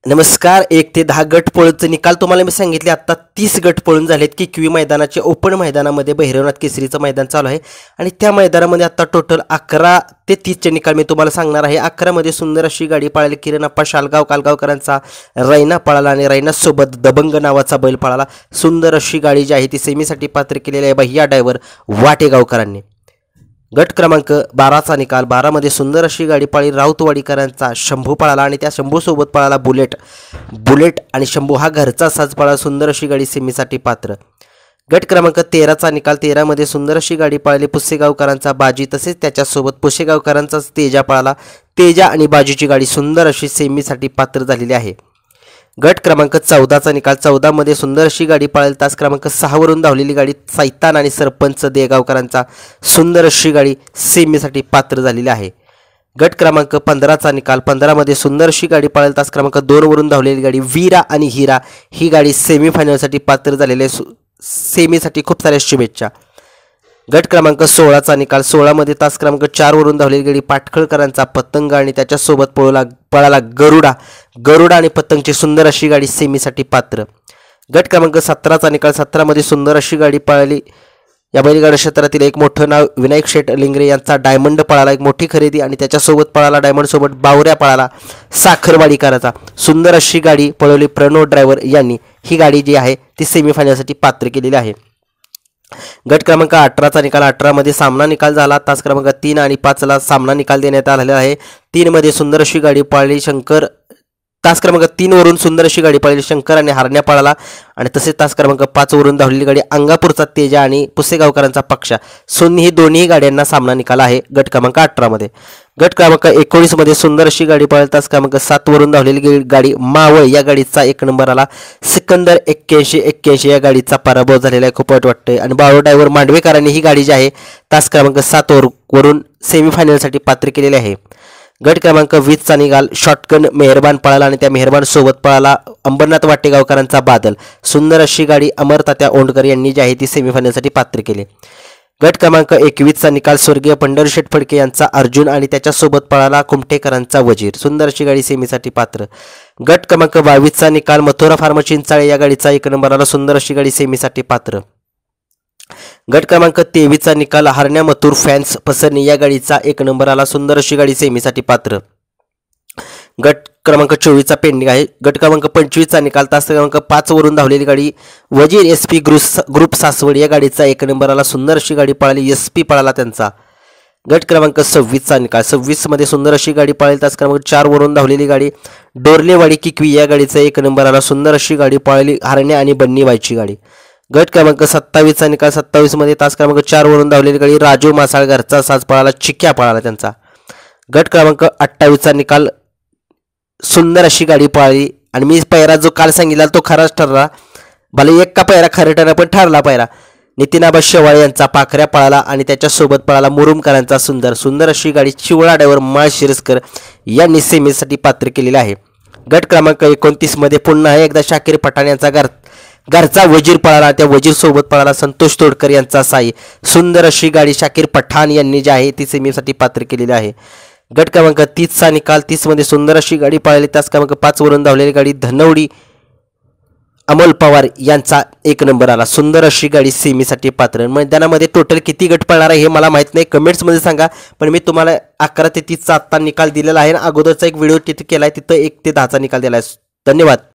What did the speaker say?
नमस्कार. 1 ते 10 गट पळूचे निकाल तुम्हाला मी सांगितले. आता 30 गट पळून झालेत. किकवी मैदानाचे ओपन मैदानामध्ये भैरवनाथ केसरीचं मैदान चालू आहे आणि त्या मैदानामध्ये आता टोटल 11 ते 30चे निकाल मी तुम्हाला सांगणार आहे. 11 मध्ये सुंदर अशी गाडी पळाली. किरणप्पा शालगाव कालगावकरांचा रैना पळाला आणि रैनासोबत दबंग नावाचा बैल पळाला. सुंदर अशी गाडी जी आहे ती सेमीसाठी पात्र केलेली आहे भैया ड्रायव्हर वाटेगावकरांनी. गट क्रमांक 12चा निकाल. 12 मध्ये सुंदर अशी गाडी पळाली. राऊतवाडीकरांचा शंभू पळाला आणि त्या शंभूसोबत पळाला बुलेट आणि शंभू हा घरचा साज पळाला. सुंदर अशी गाडी सेमीसाठी पात्र. गट क्रमांक 13चा निकाल. 13 मध्ये सुंदर अशी गाडी पळाली. पुसेगावकरांचा बाजी तसेच त्याच्यासोबत पुसेगावकरांचाच तेजा पळाला. तेजा आणि बाजीची गाडी सुंदर अशी सेमीसाठी पात्र झालेली आहे. गट क्रमांक 14चा निकाल. 14 मध्ये सुंदर अशी गाडी पळाली. तास क्रमांक 6 वरून धावलेली गाडी सैतान आणि सरपंच देगावकरांचा सुंदर अशी गाडी सेमीसाठी पात्र झालेली आहे. गट क्रमांक 15चा निकाल. 15 मध्ये सुंदर अशी गाडी पळाली. तास क्रमांक 2 वरून धावलेली गाडी वीरा आणि हिरा ही गाडी सेमीफायनलसाठी पात्र झालेली आहे. सेमीसाठी खूप साऱ्या शुभेच्छा. गट क्रमांक 16चा निकाल. 16 मध्ये तास क्रमांक 4 वरून धावलेली गाडी पाटखळकरांचा पतंग आणि त्याच्यासोबत पळाला गरुडा आणि पतंगची सुंदर अशी गाडी सेमीसाठी पात्र. गट क्रमांक 17चा निकाल. 17 मध्ये सुंदर अशी गाडी पळाली. या बैलगाडा क्षेत्रातील एक मोठं नाव विनायक शेठ लिंगरे यांचा डायमंड पळाला. एक मोठी खरेदी आणि त्याच्यासोबत पळाला डायमंड सोबत बावऱ्या पळाला साखरवाडीकरांचा. सुंदर अशी गाडी पळवली प्रणव ड्रायव्हर यांनी. ही गाडी जी आहे ती सेमीफायनलसाठी पात्र केलेली आहे. गट क्रमांक 18चा निकाल. 18 मध्ये सामना निकाल झाला. तास क्रमांक 3 आणि 5 ला सामना निकाल देण्यात आलेला आहे. 3 मध्ये सुंदर अशी गाडी पळाली शंकर. तास क्रमांक 3 वरून सुंदर अशी गाडी पळाली शंकर आणि हरण्या पळाला आणि तसेच तास क्रमांक 5 वरून धावलेली गाडी अंगापूरचा तेजा आणि पुसेगावकरांचा पक्षा ही दोन्ही गाड्यांना सामना निकाल आहे गट क्रमांक 18 मध्ये. गट क्रमांक 19 मध्ये सुंदर अशी गाडी पळाली. तास क्रमांक 7 वरून धावलेली गाडी मावळ या गाडीचा 1 नंबर आला. सिकंदर 81 या गाडीचा पराभव झालेला आहे. खूप वाईट वाटतंय आणि बाळू ड्रायव्हर मांडवेकरांनी ही गाडी जी आहे तास क्रमांक 7 वरून सेमीफायनलसाठी पात्र केलेली आहे. गट क्रमांक 20चा निकाल. शॉटगन मेहरबान पळाला आणि त्या मेहरबान सोबत पळाला अंबरनाथ वाटेगावकरांचा बादल. सुंदर अशी गाडी अमरतात्या ओंडकर यांनी जी आहे ती सेमीफायनलसाठी पात्र केली. गट क्रमांक 21चा निकाल. स्वर्गीय पंढरशेठ फडके यांचा अर्जुन आणि त्याच्यासोबत पळाला कुमठेकरांचा वजीर. सुंदर अशी गाडी सेमीसाठी पात्र. गट क्रमांक 22चा निकाल. मथुरा फार्म चिंचाळे या गाडीचा 1 नंबर आला. सुंदर अशी गाडी सेमीसाठी पात्र. गट क्रमांक 23चा निकाल. हरण्या मथुर फॅन्स पसरणी या गाडीचा 1 नंबर आला. सुंदर अशी गाडी सेमीसाठी पात्र. गट क्रमांक 24चा पेंडिंग आहे. गट क्रमांक 25चा निकाल. तास क्रमांक 5 वरून धावलेली गाडी वजीर SP ग्रुप सासवड या गाडीचा 1 नंबर आला. सुंदर अशी गाडी पळाली. SP पळाला त्यांचा. गट क्रमांक 26चा निकाल. 26 मध्ये सुंदर अशी गाडी पळाली. तास क्रमांक 4 वरून धावलेली गाडी डोरलेवाडी किकवी या गाडीचा 1 नंबर आला. सुंदर अशी गाडी पळाली हरण्या आणि बन्नीबाईची गाडी. गट क्रमांक 27चा निकाल. 27 मध्ये तास क्रमांक 4 वरून धावलेली गाडी राजू मासाळ घरचा साज पळाला चिक्या पळाला त्यांचा. गट क्रमांक 28चा निकाल. सुंदर अशी गाडी पळाली आणि मी पैरा जो काल सांगितला तो खराच ठरला. भले एक का पैरा खरं ठरला पण ठरला पैरा. नितीनाबा शेवाळे यांचा पाखऱ्या पळाला आणि त्याच्यासोबत पळाला मुरुमकरांचा सुंदर अशी गाडी चिवळा ड्रायव्हर माळ शिरस्कर यांनी सेमीसाठी पात्र केलेली आहे. गट क्रमांक 29 मध्ये पुन्हा एकदा शाकीर पठाण यांचा घरचा वजीर पळाला. त्या वजीर सोबत पळाला संतोष तोडकर यांचा साई. सुंदर अशी गाडी शाकीर पठाण यांनी जी आहे ती सेमीसाठी पात्र केलेली आहे. गट क्रमांक 30चा निकाल. 30 मध्ये सुंदर अशी गाडी पळाली. तास क्रमांक 5 वरून धावलेली गाडी धनवडी अमोल पवार यांचा 1 नंबर आला. सुंदर अशी गाडी सेमीसाठी पात्र. मैदानामध्ये टोटल किती गट पळणार आहे हे मला माहित नाही, कमेंट्समध्ये सांगा. पण मी तुम्हाला 11 ते 30चा आत्ता निकाल दिलेला आहे. अगोदरचा एक व्हिडिओ तिथे केला आहे, तिथं 1 ते 10चा निकाल दिला आहे. धन्यवाद.